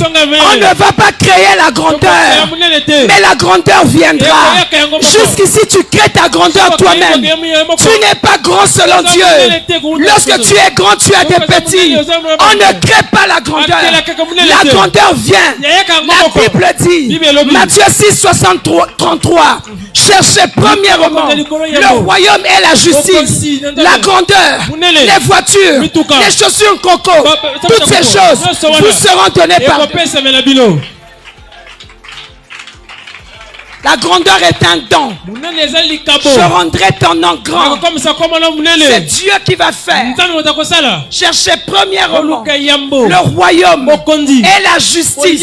On ne va pas créer la grandeur, mais la grandeur viendra. Jusqu'ici, tu crées ta grandeur toi-même. Tu n'es pas grand selon Dieu. Lorsque tu es grand, tu as des petits. On ne crée pas la grandeur. La grandeur vient. La Bible dit, Matthieu 6, 63, 33, cherchez premièrement le royaume et la justice, la grandeur, les voitures, les chaussures coco, toutes ces choses vous seront données par Dieu. La grandeur est un don. Je rendrai ton nom grand. C'est Dieu qui va faire. Cherchez premièrement le royaume et la justice.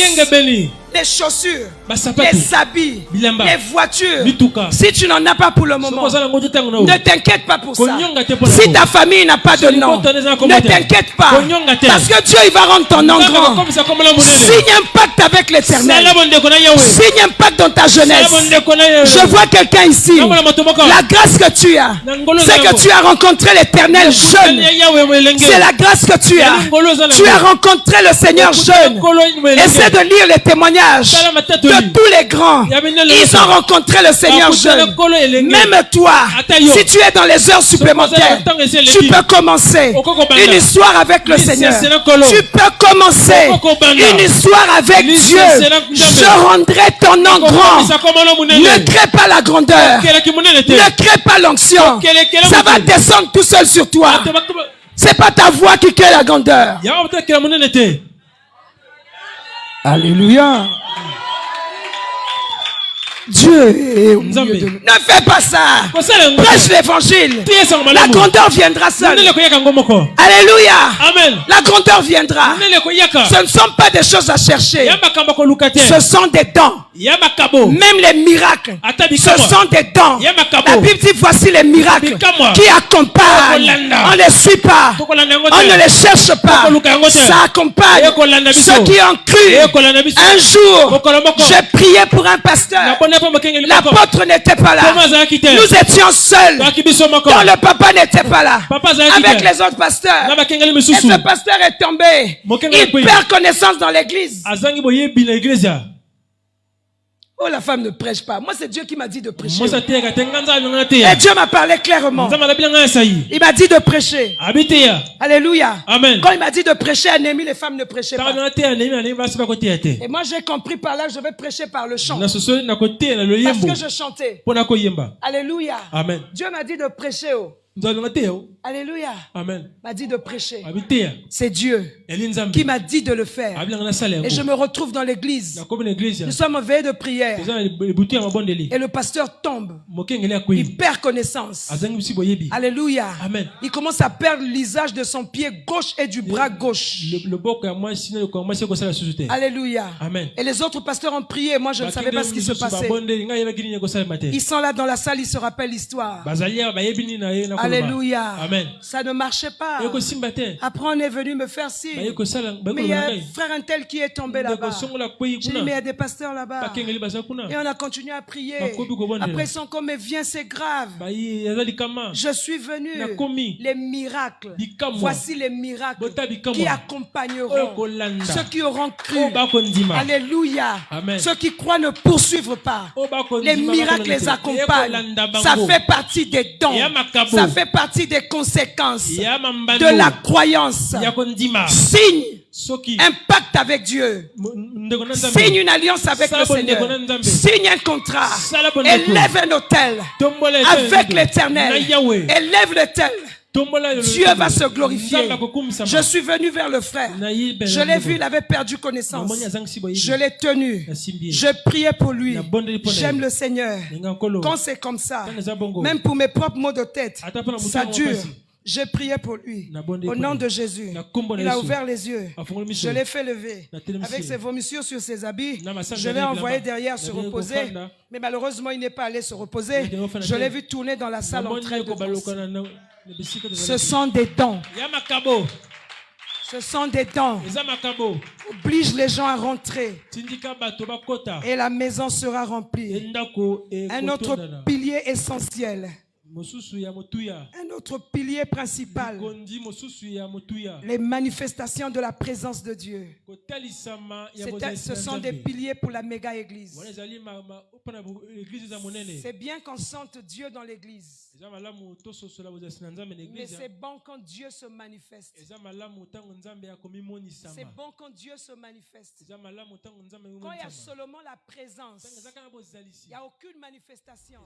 Les chaussures, les habits, les voitures. Si tu n'en as pas pour le moment, ne t'inquiète pas pour ça. Si ta famille n'a pas de nom, ne t'inquiète pas. Parce que Dieu il va rendre ton nom grand. Signe un pacte avec l'Éternel. Signe un pacte dans ta jeunesse. Je vois quelqu'un ici. La grâce que tu as, c'est que tu as rencontré l'Éternel jeune. C'est la grâce que tu as. Tu as rencontré le Seigneur jeune. Essaie de lire les témoignages de tous les grands. Ils ont rencontré le Seigneur jeune. Même toi, si tu es dans les heures supplémentaires, tu peux commencer une histoire avec le Seigneur. Tu peux commencer une histoire avec Dieu. Je rendrai ton nom grand. Ne crée pas la grandeur. Ne crée pas l'onction. Ça va descendre tout seul sur toi. C'est pas ta voix qui crée la grandeur. Alléluia. Dieu est au milieu de nous. Ne fais pas ça. Prêche l'évangile. La grandeur viendra seule. Alléluia. Amen. La grandeur viendra. Ce ne sont pas des choses à chercher. Ce sont des dons. Même les miracles, ce sont des dons. La Bible dit voici les miracles qui accompagnent. On ne les suit pas. On ne les cherche pas. Ça accompagne ceux qui ont cru. Un jour, j'ai prié pour un pasteur. L'apôtre n'était pas là. Nous étions seuls. Quand le papa n'était pas là. Avec les autres pasteurs. Et ce pasteur est tombé. Il perd connaissance dans l'église. Oh, la femme ne prêche pas. Moi, c'est Dieu qui m'a dit de prêcher. Et Dieu m'a parlé clairement. Il m'a dit de prêcher. Alléluia. Amen. Quand il m'a dit de prêcher à Néhémie, les femmes ne prêchaient pas. Et moi, j'ai compris par là que je vais prêcher par le chant. Parce que je chantais. Alléluia. Amen. Dieu m'a dit de prêcher. Alléluia. Amen. M'a dit de prêcher. C'est Dieu qui m'a dit de le faire. Et je me retrouve dans l'église. Nous sommes en veille de prière. Et le pasteur tombe. Il perd connaissance. Alléluia. Amen. Il commence à perdre l'usage de son pied gauche et du bras gauche. Alléluia. Amen. Et les autres pasteurs ont prié. Moi, je ne savais pas ce qui se passait. Ils sont là dans la salle. Ils se rappellent l'histoire. Alléluia. Amen. Ça ne marchait pas. Après, on est venu me faire signe. Mais il y a un frère un tel qui est tombé là-bas. J'ai dit, mais il y a des pasteurs là-bas. Et on a continué à prier. Après, ils sont comme, mais viens, c'est grave. Je suis venu. Les miracles. Voici les miracles qui accompagneront ceux qui auront cru. Alléluia. Amen. Ceux qui croient ne poursuivent pas. Les miracles les accompagnent. Ça fait partie des dons. Ça fait partie des conséquences de la croyance. Signe un pacte avec Dieu. Signe une alliance avec le Seigneur. Signe un contrat. Élève un autel avec l'Éternel. Élève l'autel. Dieu va se glorifier. Je suis venu vers le frère. Je l'ai vu, il avait perdu connaissance. Je l'ai tenu. Je priais pour lui. J'aime le Seigneur. Quand c'est comme ça, même pour mes propres maux de tête, ça dure. J'ai prié pour lui. Au nom de Jésus. Il a ouvert les yeux. Je l'ai fait lever. Avec ses vomissures sur ses habits, je l'ai envoyé derrière se reposer. Mais malheureusement, il n'est pas allé se reposer. Je l'ai vu tourner dans la salle en train de danser. Ce sont des dons. Ce sont des dons. Oblige les gens à rentrer. Et la maison sera remplie. Un autre pilier essentiel. Un autre pilier principal, les manifestations de la présence de Dieu. Ce sont des piliers pour la méga église. C'est bien qu'on sente Dieu dans l'église, mais c'est bon quand Dieu se manifeste. C'est bon quand Dieu se manifeste. Quand il y a seulement la présence, il n'y a aucune manifestation.